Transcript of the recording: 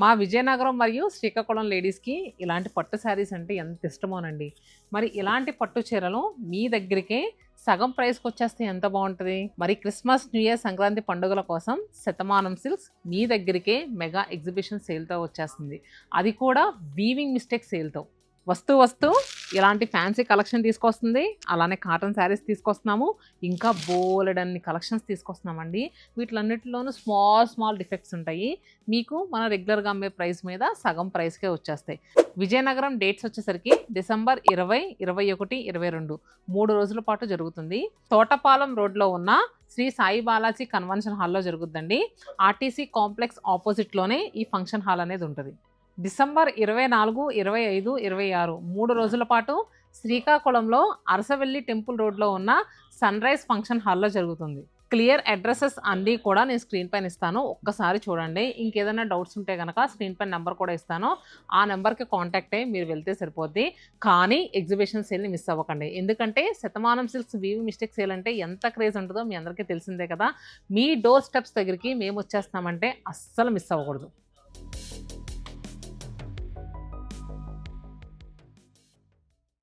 మా విజయనగరం మరియు శ్రీకాకుళం లేడీస్కి ఇలాంటి పట్టు శారీస్ అంటే ఎంత ఇష్టమోనండి. మరి ఇలాంటి పట్టు చీరలు మీ దగ్గరికే సగం ప్రైస్కి వచ్చేస్తే ఎంత బాగుంటుంది. మరి క్రిస్మస్, న్యూ ఇయర్, సంక్రాంతి పండుగల కోసం శతమానం సిల్క్స్ మీ దగ్గరికే మెగా ఎగ్జిబిషన్ సేల్తో వచ్చేస్తుంది. అది కూడా వీవింగ్ మిస్టేక్ సేల్తో. వస్తూ ఇలాంటి ఫ్యాన్సీ కలెక్షన్ తీసుకొస్తుంది. అలానే కాటన్ శారీస్ తీసుకొస్తున్నాము. ఇంకా బోలెడన్ని కలెక్షన్స్ తీసుకొస్తున్నామండి. వీటిలన్నిటిలోనూ స్మాల్ డిఫెక్ట్స్ ఉంటాయి. మీకు మన రెగ్యులర్గా అమ్మే ప్రైస్ మీద సగం ప్రైస్కే వచ్చేస్తాయి. విజయనగరం డేట్స్ వచ్చేసరికి డిసెంబర్ 20, 21, 22 3 రోజుల పాటు జరుగుతుంది. తోటపాలెం రోడ్లో ఉన్న శ్రీ సాయి బాలాజీ కన్వెన్షన్ హాల్లో జరుగుతుందండి. ఆర్టీసీ కాంప్లెక్స్ ఆపోజిట్లోనే ఈ ఫంక్షన్ హాల్ అనేది ఉంటుంది. డిసెంబర్ 24, 25, 26 3 రోజుల పాటు శ్రీకాకుళంలో అరసవెల్లి టెంపుల్ రోడ్లో ఉన్న సన్ రైజ్ ఫంక్షన్ హాల్లో జరుగుతుంది. క్లియర్ అడ్రసెస్ అన్నీ కూడా నేను స్క్రీన్ పైన ఇస్తాను, ఒక్కసారి చూడండి. ఇంకేదైనా డౌట్స్ ఉంటే కనుక స్క్రీన్ పైన నెంబర్ కూడా ఇస్తాను, ఆ నెంబర్కి కాంటాక్ట్ అయ్యి మీరు వెళ్తే సరిపోద్ది. కానీ ఎగ్జిబిషన్ సేల్ని మిస్ అవ్వకండి. ఎందుకంటే Shatamanam silks weaving mistake sale అంటే ఎంత క్రేజ్ ఉంటుందో మీ అందరికీ తెలిసిందే కదా. మీ డోర్ స్టెప్స్ దగ్గరికి మేము వచ్చేస్తామంటే అస్సలు మిస్ అవ్వకూడదు.